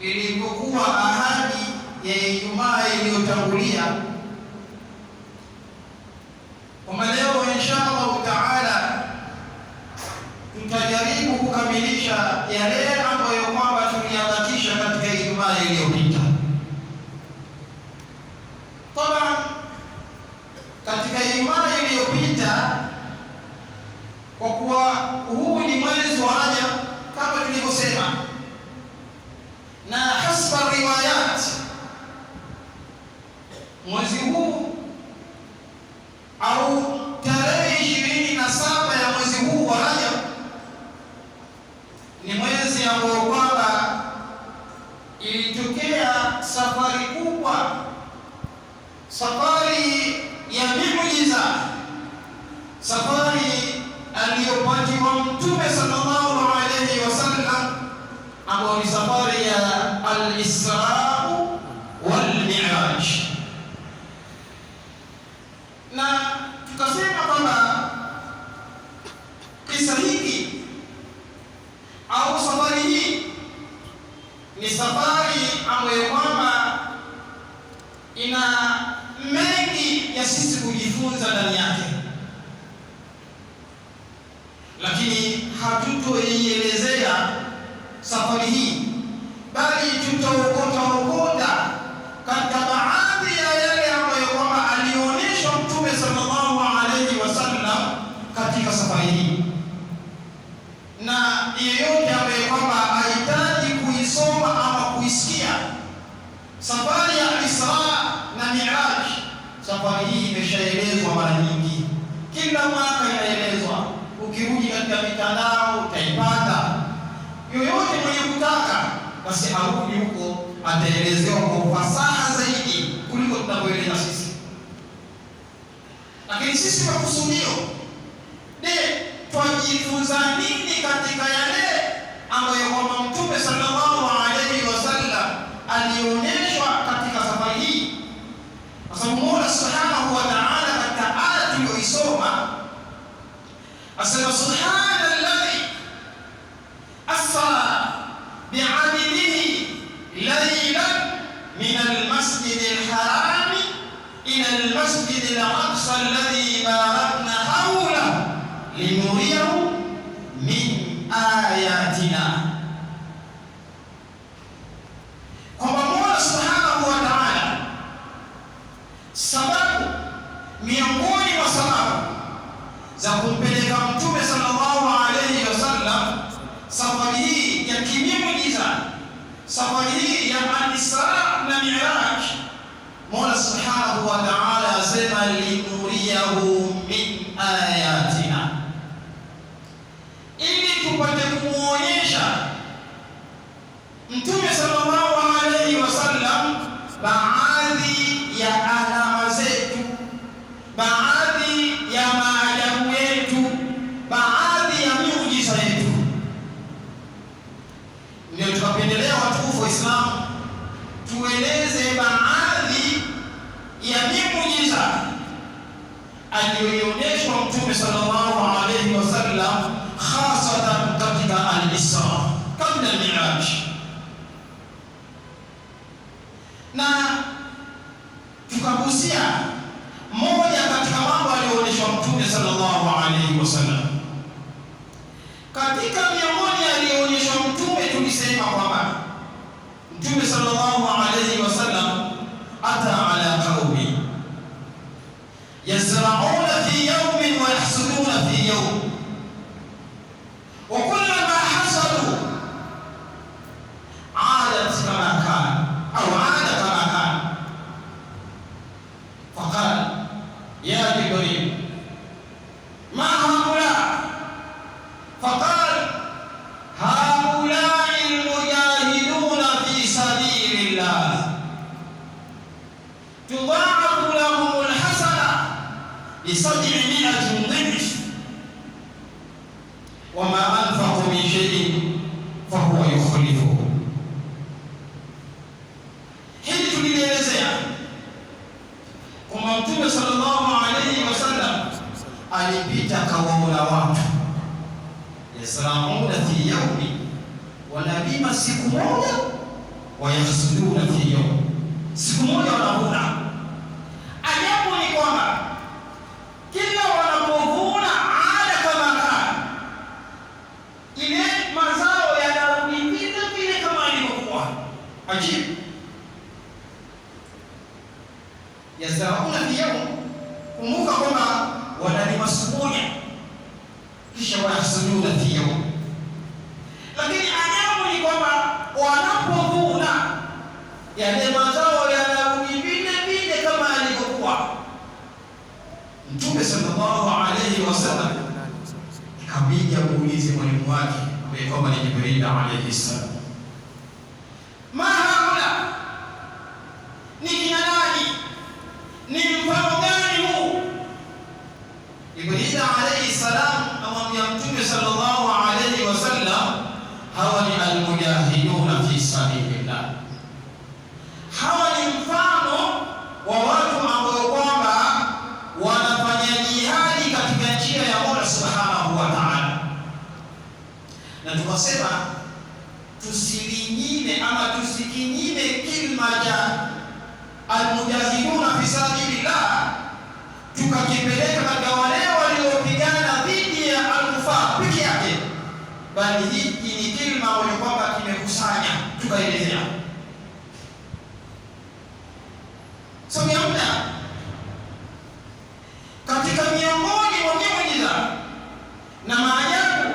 ilipokuwa ahadi ya Ijumaa iliyotangulia, kwamba leo inshallah taala tutajaribu kukamilisha yale ambayo kwamba tuliyabakisha katika Ijumaa iliyopita. Toba katika Ijumaa iliyopita, kwa kuwa huu ni mwezi wa Rajab kama tulivyosema, na hasba riwayat, mwezi huu au tarehe 27 ya mwezi huu wa Rajab ni mwezi ambao kwamba ilitokea safari kubwa, safari ya miujiza, safari aliyopatiwa Mtume sallallahu alayhi wasallam, ambayo ni safari ya al-Isra wal Mi'raj. Na tukasema kwamba kisa hiki au safari hii ni safari ambayo kwamba ina mengi ya sisi kujifunza ndani yake, lakini hatutoielezea safari hii, bali tutaokota katika baadhi ya yale ambayo kwamba alionyesha Mtume sallallahu alayhi wasallam katika safari hii. Na yeyote ambaye kwamba hahitaji kuisoma ama kuisikia safari ya Isra na Mi'raj, safari hii imeshaelezwa mara nyingi, kila mwaka inaelezwa. Ukirudi katika mitandao utaipata. Yoyote mwenye kutaka basi arudi huko, ataelezewa kwa ufasaha zaidi kuliko tunavyoeleza sisi. Lakini sisi makusudio, twajifunza nini katika yale ambayo kwamba Mtume sallallahu alayhi wasallam alionyeshwa katika safari hii? Kwa sababu Mola subhanahu wa ta'ala katika aya tuliyoisoma asema, subhanalladhi asra bi'abdihi laylan min al-masjid al-haram ila al-masjid al-aqsa alladhi barakna hawlahu linuriyahu min ayatina. Kwamba Mola subhanahu wa ta'ala, sababu miongoni mwa sababu za kumpeleka Mtume sallallahu alayhi wasallam safari hii ya kimiujiza, safari hii ya al-Isra na Mi'raj, Mola subhanahu wa ta'ala asema linuriyahu min ayatina, ili tupate kumuonyesha Mtume sallallahu alayhi wasallam baadhi ya alama zetu, baadhi ya maajabu yetu, baadhi ya miujiza yetu. Ndio tukapendelea watukufu wa Islam tueleze baadhi ya miujiza aliyoonyeshwa Mtume sallallahu alayhi wasallam, hasatan katika al-Isra kabla al-Mi'raj. Na tukagusia moja katika mambo aliyoonyeshwa Mtume sallallahu alayhi wasallam. Katika miongoni aliyoonyeshwa Mtume, tulisema kwamba Mtume sallallahu alayhi wasallam ata ala qaumi yazra'una fi yawmin wa yahsuduna fi yawm, wa kullama hasadu adat kama kana au ada kama kana. Faqala ya Jibril ma haula, faqala haulai almujahiduna fi sabilillah tudha'afu lahum alhasana bi700 dhif wa ma anfaqu min shay'in fa huwa yukhlifuhu. Hili tulielezea kwamba Mtume sallallahu alayhi wasallam alipita kawaona watu yasrauna fi yawmi, wanabima siku moja, wayahsuduna fi yawm, siku moja wanavuna. Ajabu ni kwamba kila wanapovuna ada kama kana, ile mazao yanarudi vile vile kama ilivyokuwa. Ajibu, yazrauna fi yawm, kumbuka kwamba wanalima siku moja kisha wayahsuduna fi yawm. Lakini ajabu ni kwamba wanapovuna yale mazao yanarudi vile vile kama yalivyokuwa. Mtume sallallahu alayhi wasallam ikabidi muulize mwalimu wake ambaye kwamba ni Jibril alayhi salam, ma haula, ni kina nani, ni mfano gani huu? Jibril alayhi salam amwambia Mtume sallallahu alayhi wasallam, hawa ni almujahiduna fi sabilillah. Hawa ni mfano wa watu ambao kwamba wanafanya jihadi katika njia ya Mola Subhanahu wa Ta'ala. Na tukasema tusilinyime ama tusikinyime kilima cha almujahiduna fi sabilillah tukakipeleka katika wale waliopigana dhidi ya al-kufar peke yake, bali hiki ni kilima ambacho kwamba kimekusanya tukaelezea. Muda katika miongoni mwa miujiza na maajabu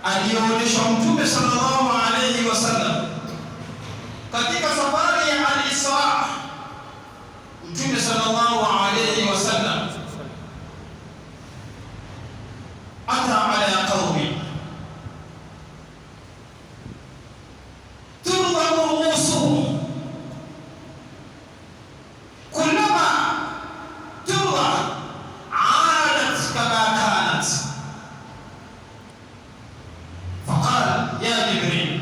aliyoonyesha Mtume sallallahu alayhi wasallam katika safari ya al-Isra, Mtume sallallahu alayhi wasallam ata ala qaumi turdamu rusuhum, kullama turda aadat kama kanat, faqala ya Jibril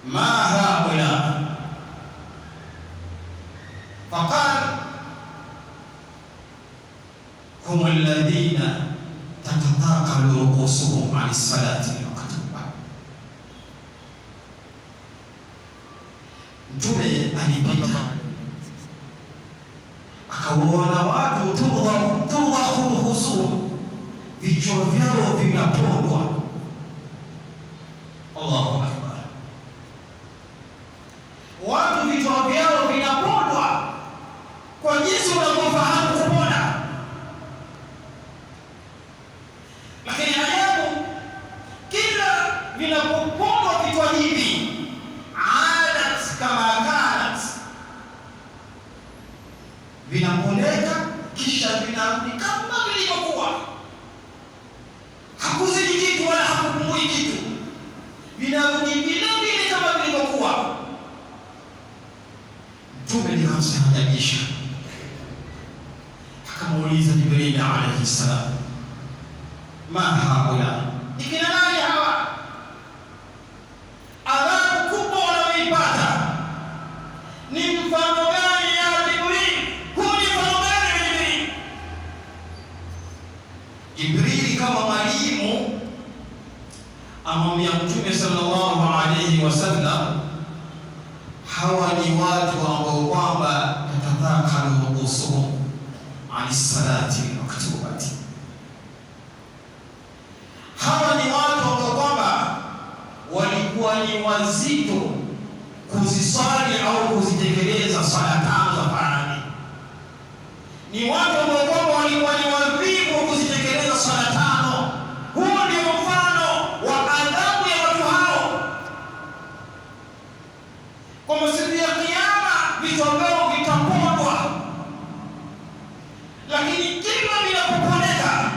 ma haula, faqala hum alladhina tatataqalu ruqusuhum an as-salati al-maktuba. Mtume alipita akawaona watu tudhahu ruqusuhum, vichwa vyao vinapondwa. Allahu akbar, watu vichwa vyao vinapondwa kwa jinsi unavyofahamu kuponda. Lakini ajabu, kila vinapopondwa vichwa hivi adat kama kanat, vinapondeka kisha vinarudi kama vilivyokuwa. Hakuzidi kitu wala hakupungui kitu, vinarudi vile vile kama vilivyokuwa. Mtume nikamstaajabisha, akamuuliza Jibril alayhi salam, ma haula, ikina nani hawa? Adhabu kubwa wanaoipata ni mfano gani ya Jibril? Huu ni mfano gani Jibril? Jibril kama mwalimu amwambia Mtume sallallahu alayhi wasallam, hawa ni watu ambao kwamba tatadhakaru ruqusuhum ani salati maktubati. Hawa ni watu ambao kwamba walikuwa ni wazito kuziswali au kuzitekeleza swala tano za faradhi. Ni watu ambao kwamba walikuwa ni wavivu kuzitekeleza swala tano. Huo ndio mfano wa adhabu ya watu hao. Kwa siku ya Kiyama vichwa vyao vitapondwa, lakini kila vinapopondeka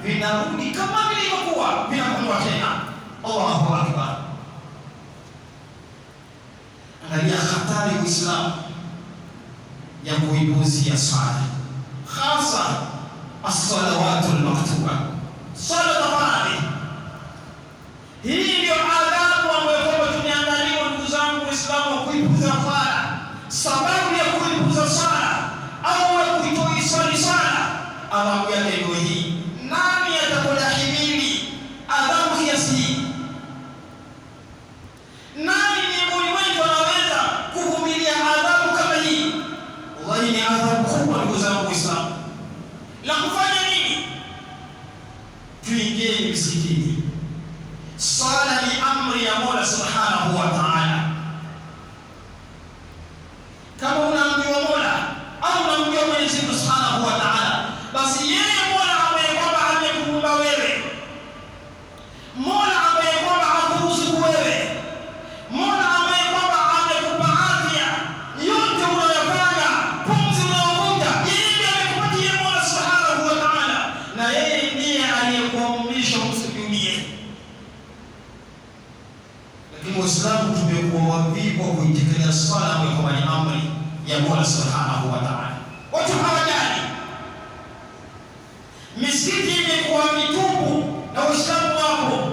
vinarudi kama vilivyokuwa, vinapondwa tena. Allahu akbar. Angalia hatari Uislamu ya kuipuzia swala, hasa as-salawatu al-maktuba, swala za faradhi. Hii ndio adhabu ambayo kwamba tumeangaliwa, ndugu zangu Waislamu, kuipuza swala. Sababu ya kuipuza swala au ya kuitoi swala, adhabu yake ndio hii. Nani atakwenda himili adhabu kiasi hii? Nani miongoni mwetu Sala ni amri ya Mola Subhanahu wa Ta'ala. Kama unamjua Mola au unamjua Mwenyezi Mungu Subhanahu wa Ta'ala, basi yeye Mola ambaye kwamba amekuumba wewe, Mola ambaye kwamba hakuruzuku wewe, Mola ambaye kwamba amekupa afya, yote unayofanya, pumzi unayovuta, yeye ndiye amekupatia Mola Subhanahu wa Ta'ala, na yeye ndiye aliyekuamrisha usujudie. Lakini Waislamu tumekuwa wavivu kwa kuitekeleza swala ambayo kwamba ni amri ya Mola Subhanahu wa Ta'ala. Watu hawajali. Misikiti imekuwa mitupu na Waislamu wapo.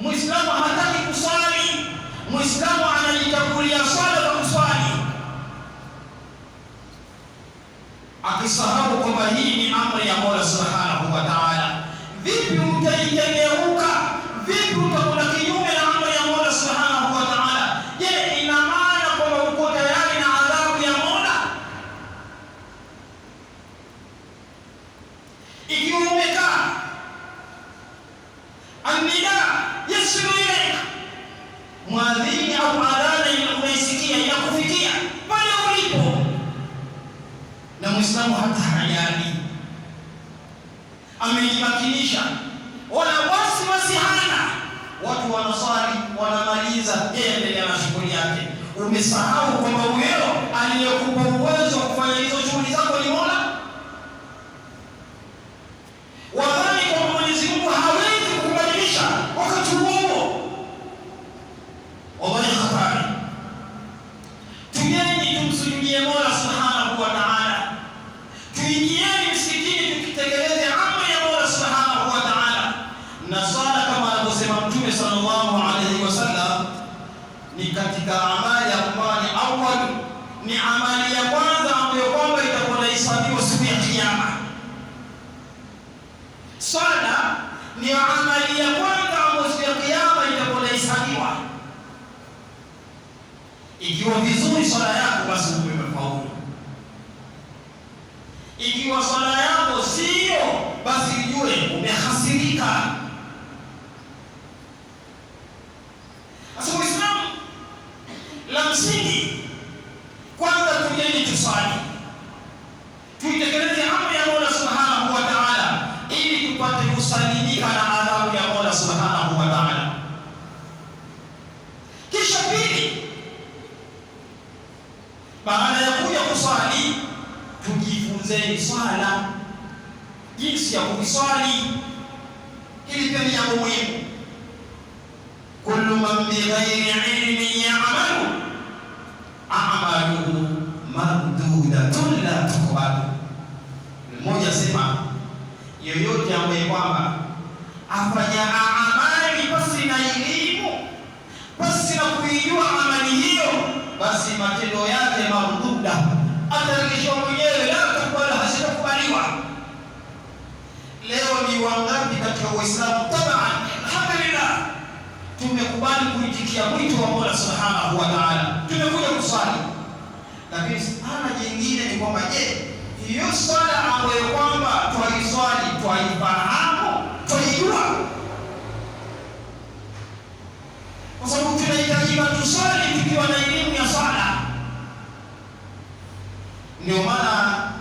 Muislamu hataki kuswali, Muislamu anajitangulia swala kwa kuswali, akisahau kwamba hii ni amri ya Mola Subhanahu wa Ta'ala. Vipi utaigeuka? Vipi utakwenda kinyume na amri ya Mola Subhanahu wa Ta'ala? Je, ina maana kwamba uko tayari na adhabu ya Mola? Ikiwa umekaa anida yasilu ilaika, mwadhini au adhana unaisikia inakufikia pale ulipo, na Muislamu hata hajali, amejimakinisha, wala wasiwasi hana. Watu wanaswali wanamaliza, yeye endelea na shughuli yake. Umesahau kwamba huyo aliyekupa uwezo wa kufanya hizo shughuli zako ni Mola. Wadhani kwamba Mwenyezi Mungu hawezi kukubadilisha wakati huo. Wallahi hatari. Tujeni tumsujudie Mola Subhanahu wa Ta'ala. Tuingieni msikitini tukitekeleze amri ya Mola Subhanahu wa Ta'ala. Na swala kama anavyosema Mtume sallallahu alayhi wasallam ni katika amali ambayo ni awwal, ni amali ya kwanza ambayo kwamba itakuwa inahesabiwa siku ya Kiyama. Swala ni amali ya kwanza ambayo siku ya Kiyama itakuwa inahesabiwa. Ikiwa vizuri swala yako, basi umefaulu. Ikiwa swala yako sio, basi ujue umehasirika. Sasa Uislamu, la msingi kwanza, tujeni tusali, tuitekeleze amri ya Mola Subhanahu wa Ta'ala ili tupate kusalimika na adhabu ya Mola Subhanahu wa Ta'ala. Kisha pili, baada ya kuja kusali, tujifunzeni swala, jinsi ya kuswali. Hili pia ni jambo muhimu. Kullu man bighayri ilmin ya'malu a'maluhu mardudatun la tuqbalu. Mmoja sema, yoyote ambaye kwamba afanya amali pasi na elimu, pasi na kuijua amali hiyo, basi matendo yake marduda, atarejeshwa mwenyewe, la tukubali, hazitakubaliwa. Leo ni wangapi katika Uislamu? Tabaan, alhamdulillah, tumekubali kuitikia mwito wa Mola Subhanahu wa Ta'ala, tumekuja kuswali. Lakini sana jingine ni kwamba, je, hiyo swala ambayo kwamba twaiswali twaifahamu, twaijua? Kwa sababu tunahitaji tuswali tukiwa na elimu ya swala. Ndio maana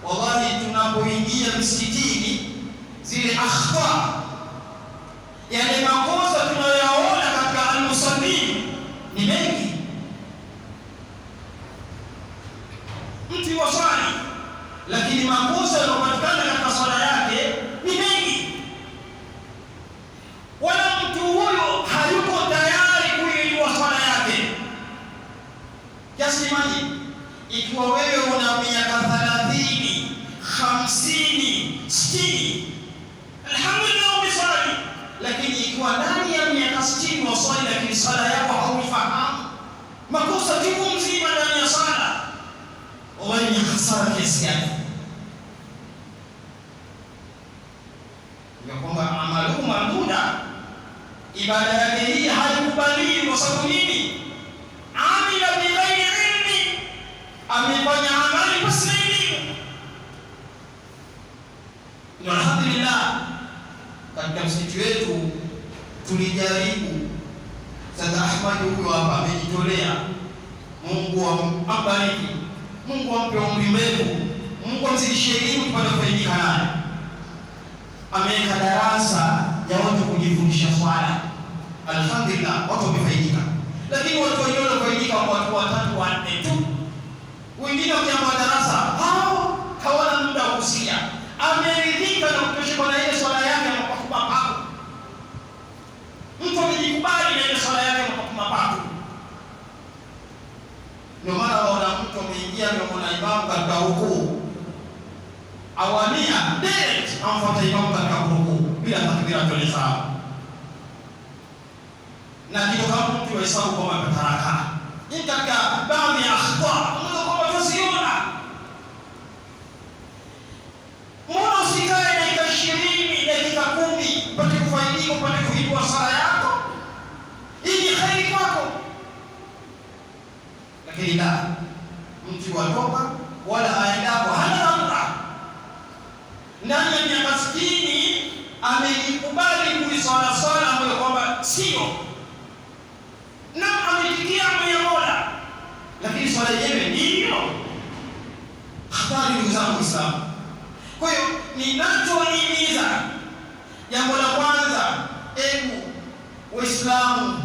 wallahi tunapoingia msikitini, zile akhta, yale makosa tunayoyaona katika al-musallin ni mengi. Mtu wa swali, lakini makosa yanayopatikana katika swala yake ni mengi. Wala mtu huyo hayuko tayari kuijua swala yake. Kiasi maji, ikiwa wewe una miaka 30, 50, 60, alhamdulillah umeswali. Lakini ikiwa ndani ya miaka 60 waswali, lakini swala yako hauifahamu, makosa chungu mzima ndani ya swala, wallahi ni hasara kiasi gani. Ya kwamba amalu marduda, ibada yake hii haikubaliwi. Kwa sababu nini? Amila bighairi ilmi, amefanya amali pasi na elimu. Alhamdulillah, katika msikiti wetu tulijaribu. Sasa Ahmad huyu hapa amejitolea, Mungu ambariki, Mungu ampe umri mrefu, Mungu amzidishie elimu tupate kufaidika naye. Ameweka darasa ya watu kujifundisha swala, alhamdulillah watu wamefaidika. Lakini watu wenyewe wanafaidika watu 3 4 tu, wengine wakiamba darasa hao hawana muda wa kusikia. Ameridhika na kutosheka na ile swala yake ya mapafu. Mtu amejikubali na ile swala yake ya mapafu. Ndio maana waona mtu ameingia na imamu katika rukuu, awania direct amfuata imamu katika rukuu bila takbiratul ihram, na kitu kama mtu wahesabu kama amepata rakaa. Hii katika baadhi ya akhta kama tusiona. Mbona usikae dakika 20 dakika 10 upate kufaidika, upate kuibua sala yako? Hii ni kheri kwako. Lakini la, mtu watoka wala aendapo hana dhamira. Ndani ya miaka 60 amejikubali kuiswala swala ambayo kwamba sio, na ametikia mwenye Mola, lakini swala yenyewe ndiyo hatari. Ndugu zangu Waislamu, kwa hiyo ninachohimiza, jambo la kwanza, hebu Waislamu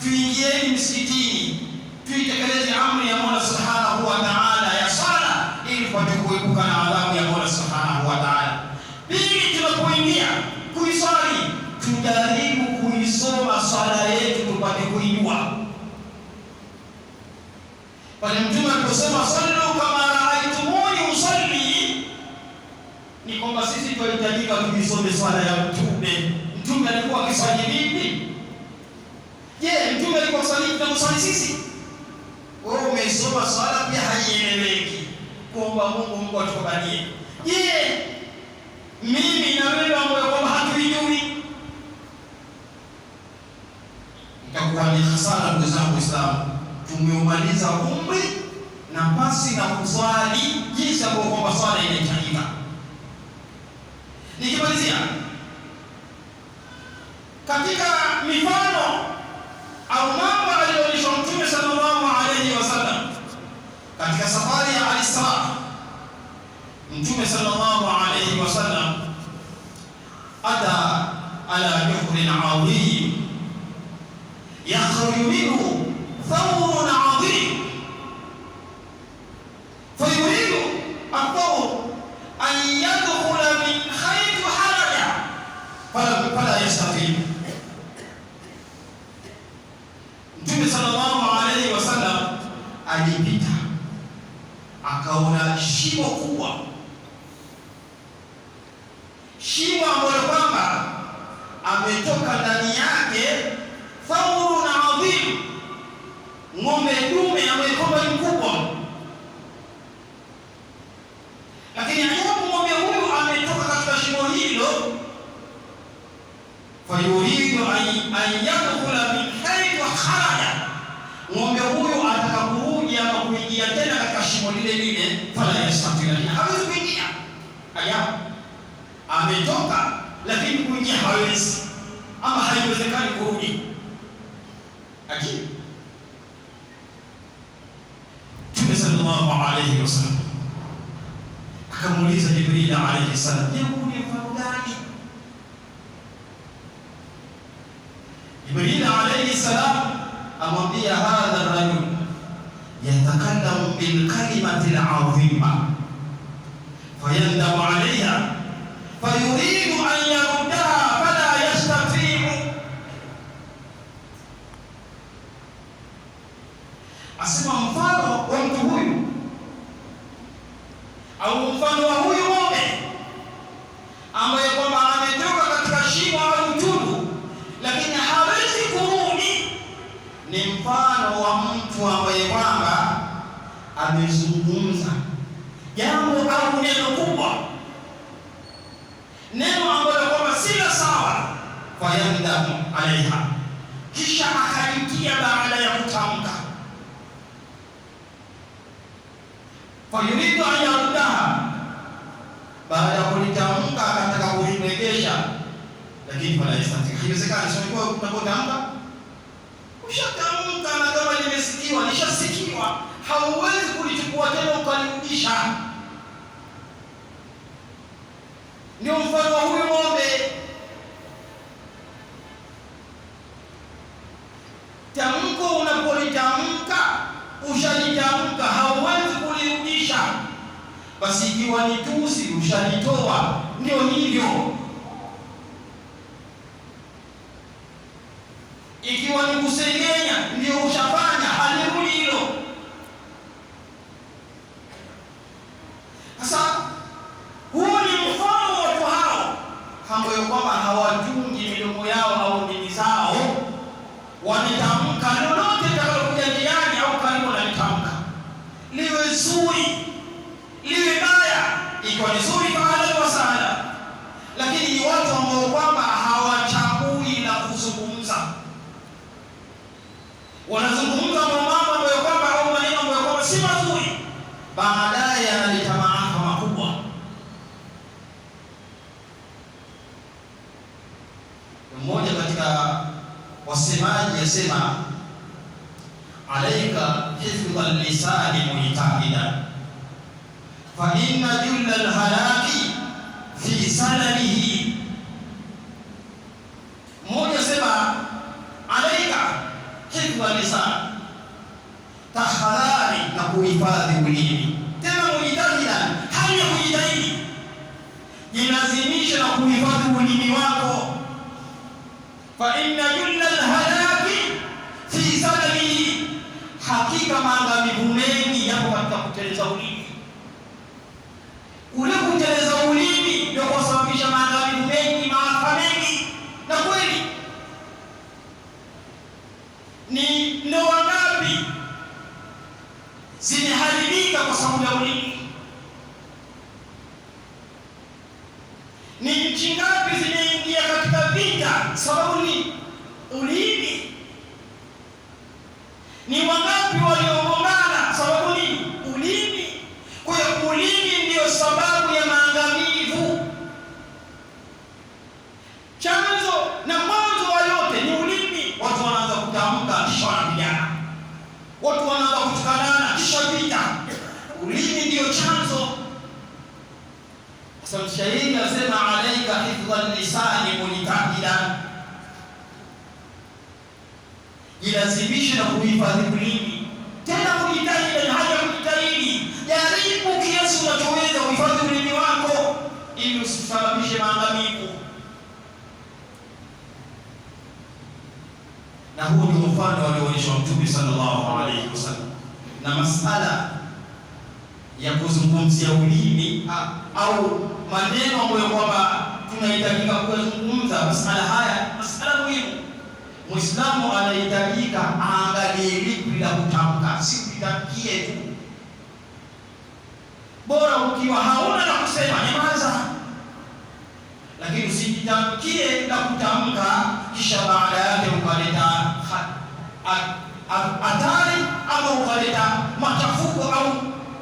tuingieni msikitini, tuitekeleze amri ya Mola Subhanahu wa Ta'ala ya sala, ili tupate kuepuka na adhabu ya Mola Subhanahu wa Ta'ala. Pili, tunapoingia kuiswali, tujaribu kuisoma swala yetu tupate kuijua. Pale Mtume aliposema sallu kama raaitumuni usalli, ni kwamba sisi tunahitajika tuisome swala ya Mtume. Mtume alikuwa akiswali vipi? Je, Mtume alikuwa akiswali kama swali sisi? Wewe umesoma swala pia haieleweki, kuomba Mungu atukubalie. Je, mimi na wewe ambao kwamba hatuijui, itakuwa ni hasara. Ndugu zangu Waislamu, tumeumaliza umri na pasi na kuswali jinsi ambavyo kwamba swala inahitajika. Nikimalizia katika mifano au mambo aliyoonyesha Mtume sallallahu alayhi wasallam katika safari ya al-Isra, Mtume sallallahu alayhi wasallam ata ala juhrin adhim yakhruju minhu thawrun adhim fayuridu at-thawr an yadkhula min haythu haraja fala yastati. Mtume sallallahu alayhi wasallam alipita akaona shimo kubwa, shimo ambalo kwamba ametoka ndani yake thawrun adhim, ng'ombe dume ambaye kwamba ni mkubwa. Lakini ajabu, ng'ombe huyu ametoka katika shimo hilo, fayuridu an yadkhula min haythu kharaja, ng'ombe huyu atakapokuja ama kuingia tena katika shimo lile lile, fala yastati, lakini hawezi kuingia. Ajabu, ametoka lakini kuingia hawezi, ama haiwezekani kurudi. Ajabu. Mtume sallallahu alayhi wasallam akamuuliza Jibril alayhi salam, je, ni mfano gani? Jibril alayhi salam amwambia, hadha rajul yatakallamu bil kalimati al-azima fayandamu alayha fayuridu an yaruddaha fala yastati'u. Asema mfano wa mtu huyu au mfano wa huyu ng'ombe ambaye kwamba ametoka katika shimo au tundu lakini hawezi kurudi, ni mfano wa mtu ambaye kwamba amezungumza jambo au neno kubwa, neno ambalo kwamba si sawa, fayandamu alaiha, kisha akajutia baada ya kutamka, fayuridu an yaruddaha, baada ya kulitamka akataka kulirejesha, lakini fala yastati, haiwezekani. Sio unapotamka ushatamka, na kama limesikiwa lishasikiwa, hauwezi kulichukua tena ukalirudisha. Ndio mfano wa huyu ng'ombe. Tamko unapolitamka, ushalitamka, hauwezi kulirudisha. Basi ikiwa ni tusi ushalitoa, ndio hivyo. Ikiwa ni kusengenya, ndio ushafanya, halirudi hilo. Sasa huu ni mfano wa watu hao ambao kwamba hawatungi midomo yao au ndimi zao, wanatamka lolote litakalokuja njiani au karibu na litamka, liwe zuri liwe baya. Ikiwa ni zuri fahala wa sala, lakini ni watu ambao kwamba hawachagui la kuzungumza. Wanazungumza mambo ambayo kwamba au maneno ambayo kwamba si mazuri, baadaye yanaleta maafa makubwa. Mmoja katika wasemaji yasema, alaika hifdha lisani mujtahidan fa inna julla alhalaki fi salamihi. Mmoja sema, alaika hifdha lisani, tahadhari na kuhifadhi ulimi. Tena mujtahidan, hali ya kujitahidi, jilazimisha na kuhifadhi ulimi wako. Fa inna julla alhalaki fi salamihi, hakika maangamivu mengi yapo katika kuteleza ulimi. Ule kuteleza ulimi ndio kusababisha maangamivu mengi, maafa mengi. Na kweli ni ndoa ngapi zimeharibika kwa sababu ya ulimi? Ni nchi ngapi zimeingia katika vita sababu ni ulimi? Ni wangapi waliogombana sababu ni ulimi? Kwa hiyo ulimi ndio sababu ya maangamivu. Chanzo na mwanzo wa yote ni ulimi. Watu wanaanza kutamka kisha wanapigana, watu wanaanza kutukanana kisha vita. Ulimi ndio chanzo. Sasa mshairi anasema, alaika hifdha lisani mujtahidan, jilazimishe na kuhifadhi ulimi. Tena kujitahidi, haja kujitahidi, jaribu kiasi unachoweza kuhifadhi ulimi wako ili usisababishe maangamivu. Na huu ndio mfano alioonyeshwa Mtume sallallahu alaihi wasallam. Na masala ya kuzungumzia ulimi au maneno ambayo kwamba tunahitajika kuzungumza, masala haya masala muhimu. Muislamu anahitajika aangalie lipi la kutamka, si kutamkie tu. Bora ukiwa hauna la kusema nyamaza, lakini usijitamkie la kutamka kisha baada yake ukaleta hatari au ukaleta machafuko au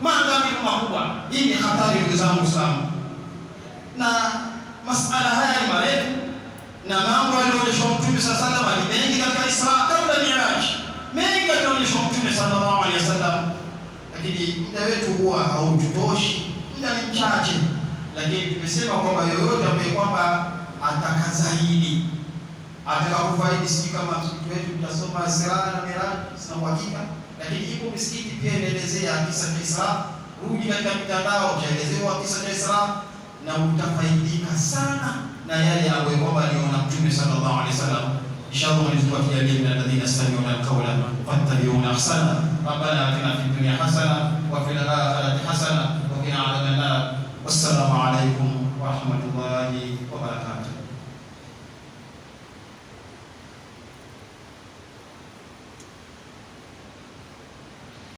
maangamivu makubwa. Hii ni hatari, ndugu zangu Waislamu. Na masala haya ni marefu, na mambo aliyoonyeshwa Mtume sallallahu alaihi wasallam ni mengi katika Isra kabla Miraj, mengi aliyoonyeshwa Mtume sallallahu alaihi wasallam, lakini muda wetu huwa haututoshi, muda ni mchache. Lakini tumesema kwamba yoyote ambaye kwamba atakazaidi, atakapofaidi, si kama msikiti wetu tutasoma Isra na Miraj, sina uhakika, lakini ipo misikiti pia inaelezea kisa cha Isra. Rudi katika mitandao, utaelezewa kisa cha Isra na utafaidika sana na yale ambayo kwamba aliona Mtume sallallahu alaihi wasallam. Inshallah Mwenyezi Mungu atujalie min alladhina yastami'una alqawla fattabi'una ahsana. Rabbana atina fid dunya hasana wa fil akhirati hasana